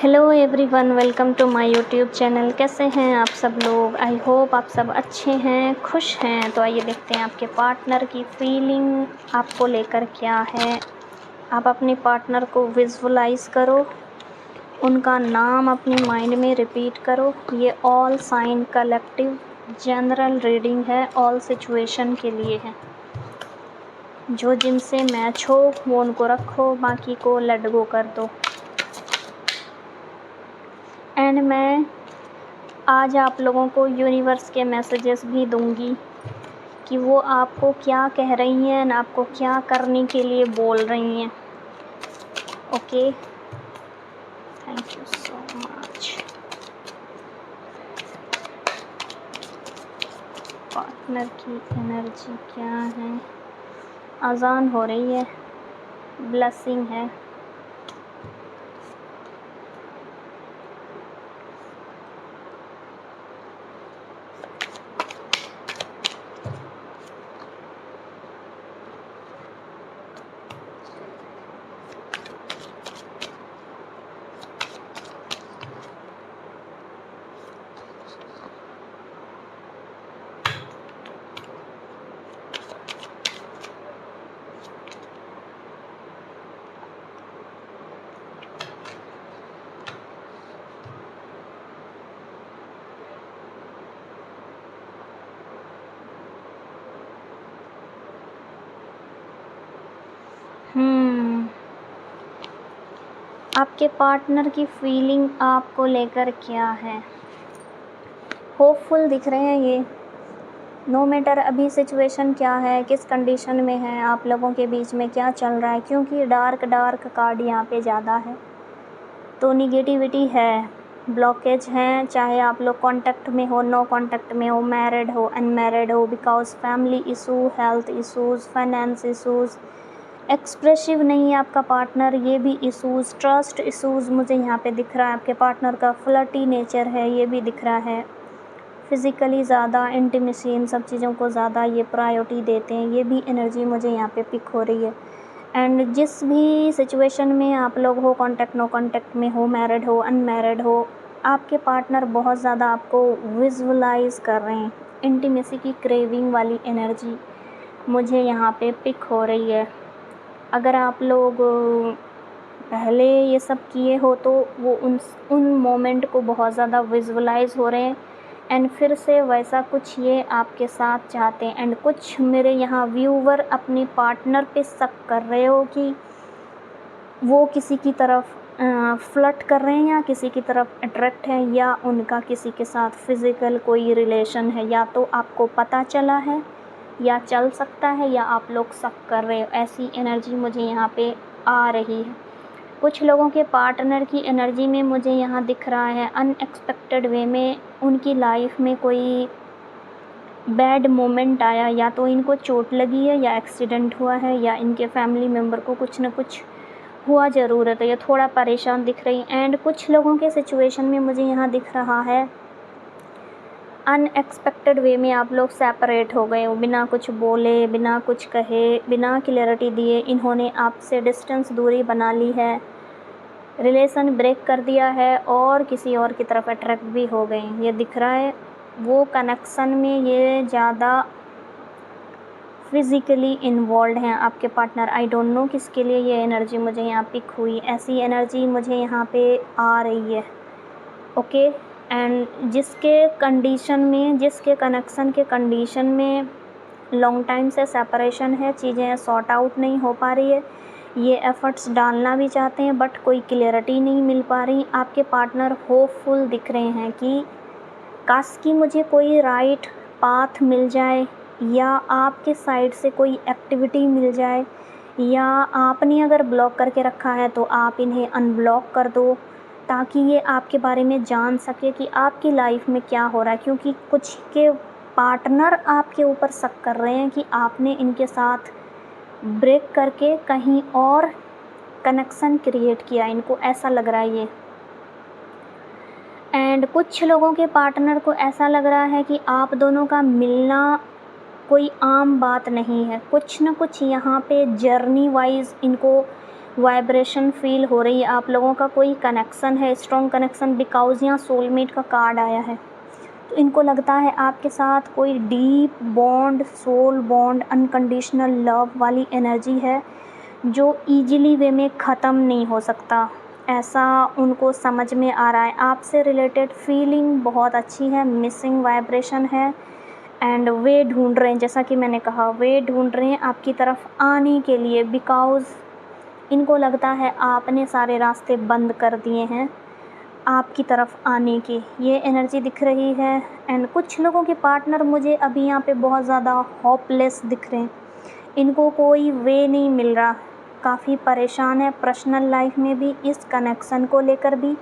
Hello everyone, welcome to my YouTube channel. कैसे हैं आप सब लोग? आई होप आप सब अच्छे हैं, खुश हैं। तो आइए देखते हैं आपके पार्टनर की फीलिंग आपको लेकर क्या है। आप अपने पार्टनर को विजुअलाइज करो, उनका नाम अपनी माइंड में रिपीट करो। ये all sign collective general reading है, ऑल सिचुएशन के लिए है। जो जिनसे मैच हो वो उनको रखो, बाकी को लेट गो कर दो। एंड मैं आज आप लोगों को यूनिवर्स के मैसेजेस भी दूंगी कि वो आपको क्या कह रही हैं, आपको क्या करने के लिए बोल रही हैं। Okay, thank you so much. Partner की एनर्जी क्या है? अजान हो रही है, ब्लेसिंग है। आपके पार्टनर की फीलिंग आपको लेकर क्या है? होपफुल दिख रहे हैं ये। नो मैटर अभी सिचुएशन क्या है, किस कंडीशन में है, आप लोगों के बीच में क्या चल रहा है, क्योंकि डार्क कार्ड यहाँ पे ज़्यादा है तो निगेटिविटी है, ब्लॉकेज हैं। चाहे आप लोग कांटेक्ट में हो, नो कांटेक्ट में हो, मैरिड हो, अनमैरिड हो, because family issue, health issues, finance issues, expressive नहीं है आपका पार्टनर, ये भी इशूज़, ट्रस्ट इशूज़ मुझे यहाँ पे दिख रहा है। आपके पार्टनर का फ्लर्टी नेचर है, ये भी दिख रहा है। फिज़िकली ज़्यादा इंटीमेसी, इन सब चीज़ों को ज़्यादा ये प्रायोरिटी देते हैं, ये भी एनर्जी मुझे यहाँ पे पिक हो रही है। एंड जिस भी सिचुएशन में आप लोग हो, कांटेक्ट नो कांटेक्ट में हो, मैरिड हो, अनमैरिड हो, आपके पार्टनर बहुत ज़्यादा आपको विजुअलाइज कर रहे हैं। इंटीमेसी की क्रेविंग वाली एनर्जी मुझे यहाँ पे पिक हो रही है। अगर आप लोग पहले ये सब किए हो तो वो उन मोमेंट को बहुत ज़्यादा विजुअलाइज हो रहे हैं एंड फिर से वैसा कुछ ये आपके साथ चाहते हैं। एंड कुछ मेरे यहाँ व्यूवर अपने पार्टनर पे शक कर रहे हो कि वो किसी की तरफ फ्लर्ट कर रहे हैं या किसी की तरफ अट्रैक्ट है, या उनका किसी के साथ फिज़िकल कोई रिलेशन है, या तो आपको पता चला है या चल सकता है, या आप लोग शक कर रहे हो। ऐसी एनर्जी मुझे यहाँ पे आ रही है। कुछ लोगों के पार्टनर की एनर्जी में मुझे यहाँ दिख रहा है अनएक्सपेक्टेड वे में उनकी लाइफ में कोई बैड मोमेंट आया, या तो इनको चोट लगी है, या एक्सीडेंट हुआ है, या इनके फैमिली मेम्बर को कुछ ना कुछ हुआ ज़रूर है, तो ये थोड़ा परेशान दिख रही। एंड कुछ लोगों के सिचुएशन में मुझे यहाँ दिख रहा है अनएक्सपेक्टेड वे में आप लोग सेपरेट हो गए हो, बिना कुछ बोले, बिना कुछ कहे, बिना क्लियरिटी दिए इन्होंने आपसे डिस्टेंस, दूरी बना ली है, रिलेशन ब्रेक कर दिया है और किसी और की तरफ अट्रैक्ट भी हो गए, ये दिख रहा है। वो कनेक्शन में ये ज़्यादा फिज़िकली इन्वॉल्व हैं आपके पार्टनर। आई डोंट नो किसके लिए ये एनर्जी मुझे यहाँ पिक हुई, ऐसी एनर्जी मुझे यहाँ पे आ रही है। ओके, एंड जिसके कंडीशन में, जिसके कनेक्शन के कंडीशन में लॉन्ग टाइम से सेपरेशन है, चीज़ें सॉर्ट आउट नहीं हो पा रही है, ये एफ़र्ट्स डालना भी चाहते हैं बट कोई क्लियरिटी नहीं मिल पा रही। आपके पार्टनर होपफुल दिख रहे हैं कि काश कि मुझे कोई राइट पाथ मिल जाए, या आपके साइड से कोई एक्टिविटी मिल जाए, या आपने अगर ब्लॉक करके रखा है तो आप इन्हें अनब्लॉक कर दो, ताकि ये आपके बारे में जान सके कि आपकी लाइफ में क्या हो रहा है। क्योंकि कुछ के पार्टनर आपके ऊपर शक कर रहे हैं कि आपने इनके साथ ब्रेक करके कहीं और कनेक्शन क्रिएट किया, इनको ऐसा लग रहा है ये। एंड कुछ लोगों के पार्टनर को ऐसा लग रहा है कि आप दोनों का मिलना कोई आम बात नहीं है, कुछ ना कुछ यहाँ पे जर्नी वाइज इनको वाइब्रेशन फील हो रही है, आप लोगों का कोई कनेक्शन है, स्ट्रॉन्ग कनेक्शन, बिकॉज़ यहाँ सोलमेट का कार्ड आया है। तो इनको लगता है आपके साथ कोई deep bond, soul bond, unconditional love वाली एनर्जी है जो ईजिली वे में ख़त्म नहीं हो सकता, ऐसा उनको समझ में आ रहा है। आपसे रिलेटेड फीलिंग बहुत अच्छी है, मिसिंग वाइब्रेशन है, एंड वे ढूंढ रहे हैं, जैसा कि मैंने कहा, वे ढूंढ रहे हैं आपकी तरफ आने के लिए, बिकॉज़ इनको लगता है आपने सारे रास्ते बंद कर दिए हैं आपकी तरफ आने की, ये एनर्जी दिख रही है। एंड कुछ लोगों के पार्टनर मुझे अभी यहाँ पे बहुत ज़्यादा होपलेस दिख रहे हैं, इनको कोई वे नहीं मिल रहा, काफ़ी परेशान है पर्सनल लाइफ में भी, इस कनेक्शन को लेकर भी,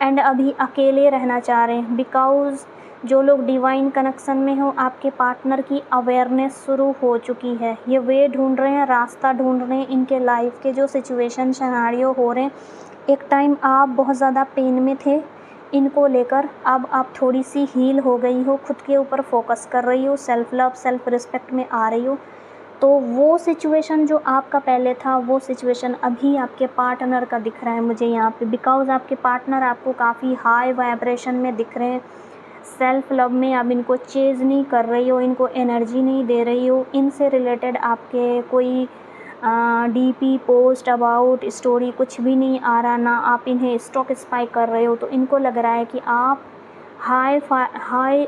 एंड अभी अकेले रहना चाह रहे हैं, बिकॉज़ जो लोग डिवाइन कनेक्शन में हो, आपके पार्टनर की अवेयरनेस शुरू हो चुकी है, ये वे ढूंढ रहे हैं, रास्ता ढूंढ रहे हैं, इनके लाइफ के जो सिचुएशन सिनेरियो हो रहे हैं, एक टाइम आप बहुत ज़्यादा पेन में थे इनको लेकर, अब आप थोड़ी सी हील हो गई हो, खुद के ऊपर फोकस कर रही हो, सेल्फ लव, सेल्फ रिस्पेक्ट में आ रही हो, तो वो सिचुएशन जो आपका पहले था, वो सिचुएशन अभी आपके पार्टनर का दिख रहा है मुझे यहाँ पे, बिकॉज़ आपके पार्टनर आपको काफ़ी हाई वाइब्रेशन में दिख रहे हैं, सेल्फ लव में आप इनको चेज़ नहीं कर रही हो, इनको एनर्जी नहीं दे रही हो, इनसे रिलेटेड आपके कोई डीपी पोस्ट अबाउट स्टोरी कुछ भी नहीं आ रहा, ना आप इन्हें स्टॉक स्पाई कर रहे हो, तो इनको लग रहा है कि आप हाई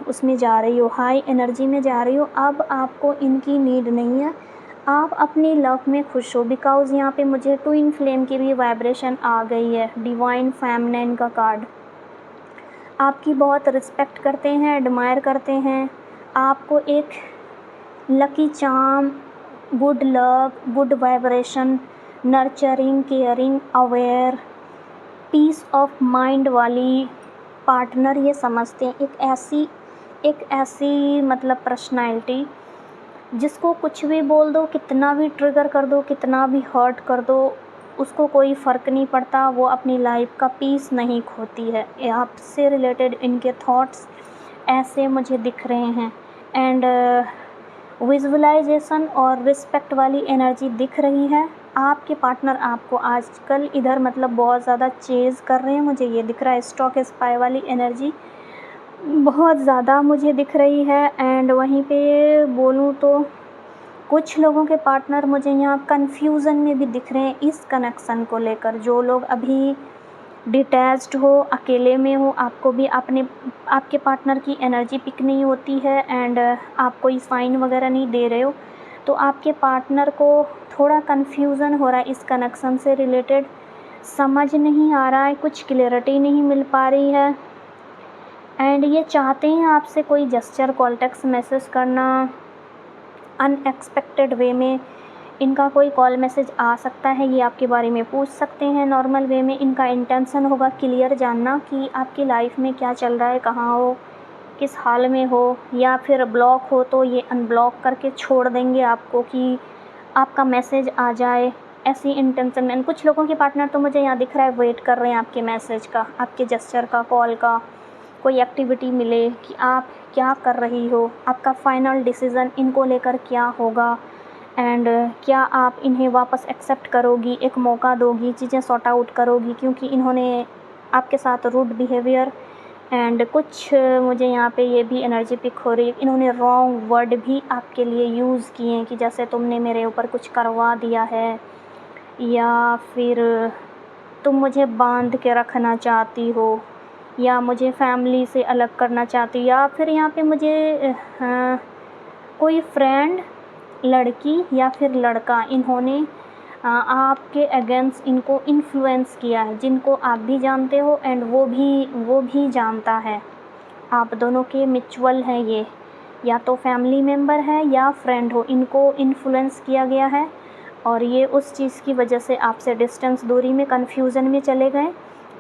उसमें जा रही हो, हाई एनर्जी में जा रही हो, अब आपको इनकी नीड नहीं है, आप अपनी लव में खुश हो, बिकॉज़ यहाँ पे मुझे ट्विन फ्लेम की भी वाइब्रेशन आ गई है, डिवाइन फेमिनिन का कार्ड, आपकी बहुत रिस्पेक्ट करते हैं, एडमायर करते हैं, आपको एक lucky charm, good luck, good vibration, nurturing, caring, aware, peace of mind वाली पार्टनर ये समझते हैं, एक ऐसी मतलब पर्सनैलिटी जिसको कुछ भी बोल दो, कितना भी ट्रिगर कर दो, कितना भी हर्ट कर दो, उसको कोई फ़र्क नहीं पड़ता, वो अपनी लाइफ का पीस नहीं खोती है। आपसे रिलेटेड इनके थॉट्स ऐसे मुझे दिख रहे हैं, एंड विजुअलाइजेशन और रिस्पेक्ट वाली एनर्जी दिख रही है। आपके पार्टनर आपको आजकल इधर मतलब बहुत ज़्यादा चेज़ कर रहे हैं, मुझे ये दिख रहा है, स्टॉक स्पाई वाली एनर्जी बहुत ज़्यादा मुझे दिख रही है। एंड वहीं पे बोलूँ तो कुछ लोगों के पार्टनर मुझे यहाँ कन्फ्यूज़न में भी दिख रहे हैं इस कनेक्शन को लेकर, जो लोग अभी डिटैच्ड हो, अकेले में हो, आपको भी आपके पार्टनर की एनर्जी पिक नहीं होती है, एंड आप कोई साइन वगैरह नहीं दे रहे हो, तो आपके पार्टनर को थोड़ा कन्फ्यूज़न हो रहा है इस कनेक्शन से रिलेटेड, समझ नहीं आ रहा है, कुछ क्लियरिटी नहीं मिल पा रही है, एंड ये चाहते हैं आपसे कोई जेस्चर, कॉल, टेक्स्ट मैसेज करना, अनएक्सपेक्टेड वे में इनका कोई कॉल मैसेज आ सकता है, ये आपके बारे में पूछ सकते हैं नॉर्मल वे में, इनका इंटेंशन होगा क्लियर जानना कि आपकी लाइफ में क्या चल रहा है, कहाँ हो, किस हाल में हो, या फिर ब्लॉक हो तो ये अनब्लॉक करके छोड़ देंगे आपको कि आपका मैसेज आ जाए, ऐसी इंटेंशन में। कुछ लोगों के पार्टनर तो मुझे यहाँ दिख रहा है वेट कर रहे हैं आपके मैसेज का, आपके जेस्चर का, कॉल का, कोई एक्टिविटी मिले कि आप क्या कर रही हो, आपका फाइनल डिसीज़न इनको लेकर क्या होगा, एंड क्या आप इन्हें वापस एक्सेप्ट करोगी, एक मौका दोगी, चीज़ें सॉर्ट आउट करोगी, क्योंकि इन्होंने आपके साथ रूड बिहेवियर, एंड कुछ मुझे यहाँ पे ये भी एनर्जी पिक हो रही है, इन्होंने रॉन्ग वर्ड भी आपके लिए यूज़ किए हैं कि जैसे तुमने मेरे ऊपर कुछ करवा दिया है, या फिर तुम मुझे बांध के रखना चाहती हो, या मुझे फैमिली से अलग करना चाहती, या फिर यहाँ पे मुझे कोई फ्रेंड, लड़की या फिर लड़का, इन्होंने आपके अगेंस्ट इनको इन्फ्लुएंस किया है, जिनको आप भी जानते हो एंड वो भी जानता है, आप दोनों के म्यूचुअल हैं ये, या तो फैमिली मेम्बर है या फ्रेंड हो, इनको इन्फ्लुएंस किया गया है, और ये उस चीज़ की वजह से आपसे डिस्टेंस, दूरी में, कन्फ्यूज़न में चले गए।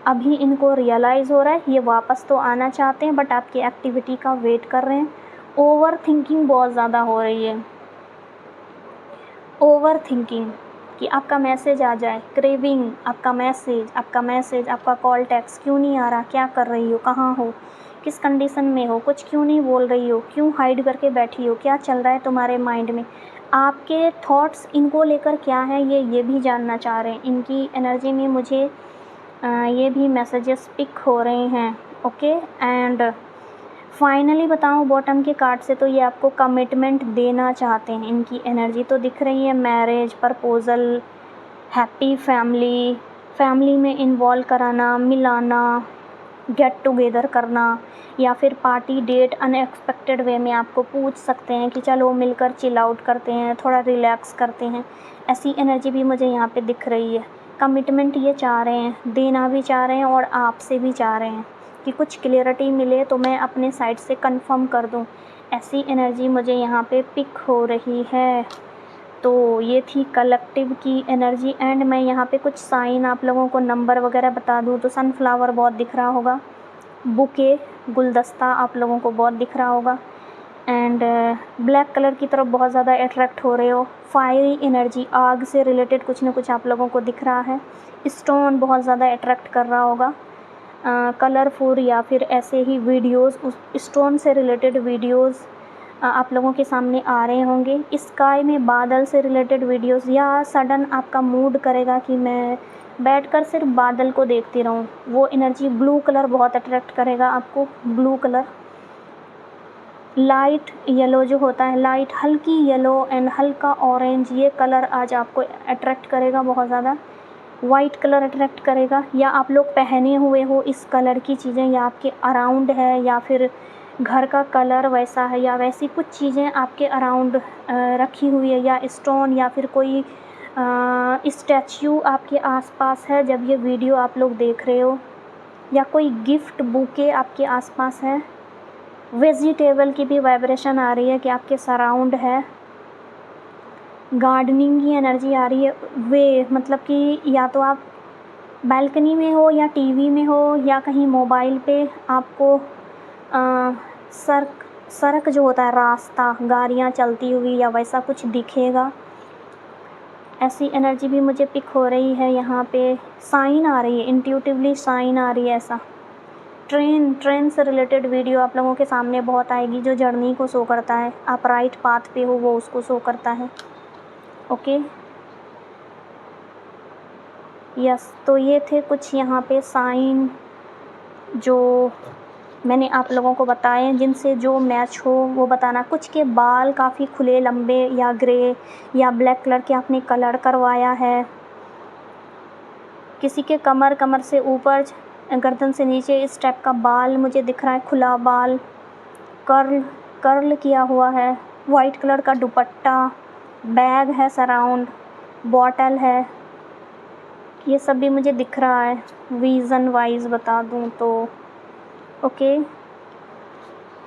अभी इनको रियलाइज़ हो रहा है, ये वापस तो आना चाहते हैं बट आपकी एक्टिविटी का वेट कर रहे हैं। ओवर थिंकिंग बहुत ज़्यादा हो रही है, ओवर थिंकिंग कि आपका मैसेज आ जाए, क्रेविंग, आपका मैसेज, आपका कॉल, टेक्स्ट क्यों नहीं आ रहा, क्या कर रही हो, कहाँ हो, किस कंडीशन में हो, कुछ क्यों नहीं बोल रही हो, क्यों हाइड करके बैठी हो, क्या चल रहा है तुम्हारे माइंड में। आपके थॉट्स इनको लेकर क्या है ये भी जानना चाह रहे हैं। इनकी एनर्जी में मुझे ये भी मैसेजेस पिक हो रहे हैं। ओके, एंड फाइनली बताऊं बॉटम के कार्ड से, तो ये आपको कमिटमेंट देना चाहते हैं। इनकी एनर्जी तो दिख रही है marriage, proposal, happy family, family में इन्वॉल्व कराना, मिलाना, गेट टुगेदर करना, या फिर पार्टी डेट अनएक्सपेक्टेड वे में आपको पूछ सकते हैं कि चलो मिलकर चिल आउट करते हैं, थोड़ा रिलैक्स करते हैं। ऐसी एनर्जी भी मुझे यहाँ पे दिख रही है। कमिटमेंट ये चाह रहे हैं, देना भी चाह रहे हैं और आपसे भी चाह रहे हैं कि कुछ क्लियरिटी मिले तो मैं अपने साइड से कंफर्म कर दूँ। ऐसी एनर्जी मुझे यहाँ पे पिक हो रही है। तो ये थी कलेक्टिव की एनर्जी। एंड मैं यहाँ पे कुछ साइन आप लोगों को नंबर वगैरह बता दूँ तो सनफ्लावर बहुत दिख रहा होगा, बुके, गुलदस्ता आप लोगों को बहुत दिख रहा होगा, एंड ब्लैक कलर की तरफ बहुत ज़्यादा अट्रैक्ट हो रहे हो। फायरी एनर्जी, आग से रिलेटेड कुछ ना कुछ आप लोगों को दिख रहा है। स्टोन बहुत ज़्यादा अट्रैक्ट कर रहा होगा। कलरफुल या फिर ऐसे ही वीडियोस, उस स्टोन से रिलेटेड वीडियोस आप लोगों के सामने आ रहे होंगे। स्काई में बादल से रिलेटेड वीडियोस, या सडन आपका मूड करेगा कि मैं बैठकर सिर्फ बादल को देखती रहूं, वो एनर्जी। ब्लू कलर बहुत अट्रैक्ट करेगा आपको, ब्लू कलर। लाइट येलो जो होता है, लाइट हल्की येलो एंड हल्का ऑरेंज, ये कलर आज आपको अट्रैक्ट करेगा बहुत ज़्यादा। वाइट कलर अट्रैक्ट करेगा, या आप लोग पहने हुए हो इस कलर की चीज़ें, या आपके अराउंड है, या फिर घर का कलर वैसा है, या वैसी कुछ चीज़ें आपके अराउंड रखी हुई है, या स्टोन, या फिर कोई स्टैच्यू आपके आसपास है जब ये वीडियो आप लोग देख रहे हो, या कोई गिफ्ट बुके आपके आसपास है। वेजिटेबल की भी वाइब्रेशन आ रही है कि आपके सराउंड है। गार्डनिंग की एनर्जी आ रही है। वे मतलब कि या तो आप बालकनी में हो, या टीवी में हो, या कहीं मोबाइल पे आपको सड़क जो होता है, रास्ता, गाड़ियाँ चलती हुई या वैसा कुछ दिखेगा। ऐसी एनर्जी भी मुझे पिक हो रही है। यहाँ पे साइन आ रही है, इंट्यूटिवली साइन आ रही है ऐसा। ट्रेन से रिलेटेड वीडियो आप लोगों के सामने बहुत आएगी, जो जर्नी को शो करता है, आप राइट पाथ पे हो वो उसको शो करता है। ओके, यस, तो ये थे कुछ यहाँ पे साइन जो मैंने आप लोगों को बताए, जिनसे जो मैच हो वो बताना। कुछ के बाल काफ़ी खुले, लंबे, या ग्रे या ब्लैक कलर के आपने कलर करवाया है। किसी के कमर से ऊपर, गर्दन से नीचे इस टाइप का बाल मुझे दिख रहा है, खुला बाल, कर्ल किया हुआ है। वाइट कलर का दुपट्टा, बैग है सराउंड, बॉटल है, ये सब भी मुझे दिख रहा है। रीज़न वाइज बता दूँ तो ओके,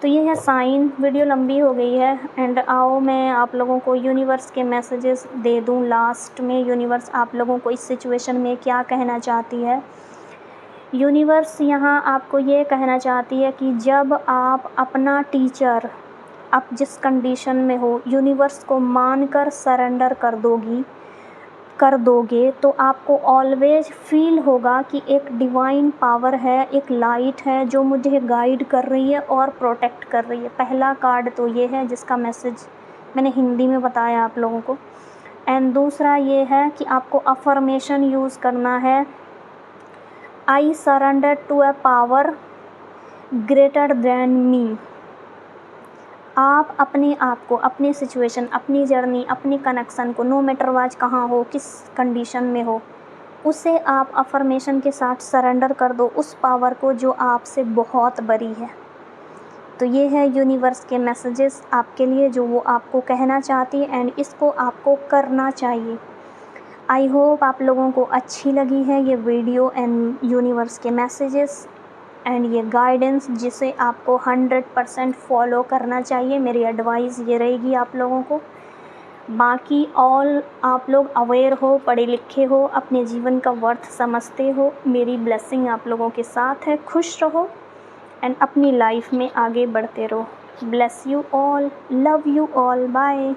तो ये है साइन। वीडियो लंबी हो गई है, एंड आओ मैं आप लोगों को यूनिवर्स के मैसेजेस दे दूँ लास्ट में। यूनिवर्स आप लोगों को इस सिचुएशन में क्या कहना चाहती है। यूनिवर्स यहाँ आपको ये कहना चाहती है कि जब आप अपना टीचर, आप जिस कंडीशन में हो, यूनिवर्स को मानकर सरेंडर कर दोगे तो आपको ऑलवेज फील होगा कि एक डिवाइन पावर है, एक लाइट है जो मुझे गाइड कर रही है और प्रोटेक्ट कर रही है। पहला कार्ड तो ये है जिसका मैसेज मैंने हिंदी में बताया आप लोगों को। एंड दूसरा ये है कि आपको अफर्मेशन यूज़ करना है, I surrender to a power greater than me. आप अपने आप को, अपनी सिचुएशन, अपनी जर्नी, अपनी कनेक्शन को, नो मैटर वाज कहाँ हो, किस कंडीशन में हो, उसे आप अफर्मेशन के साथ सरेंडर कर दो उस पावर को जो आपसे बहुत बड़ी है। तो ये है यूनिवर्स के मैसेजेस आपके लिए, जो वो आपको कहना चाहती है, एंड इसको आपको करना चाहिए। आई होप आप लोगों को अच्छी लगी है ये वीडियो एंड यूनिवर्स के मैसेजेस एंड ये गाइडेंस, जिसे आपको 100% फॉलो करना चाहिए। मेरी एडवाइस ये रहेगी आप लोगों को। बाकी ऑल आप लोग अवेयर हो, पढ़े लिखे हो, अपने जीवन का वर्थ समझते हो। मेरी ब्लेसिंग आप लोगों के साथ है। खुश रहो एंड अपनी लाइफ में आगे बढ़ते रहो। Bless you all, love you all, bye.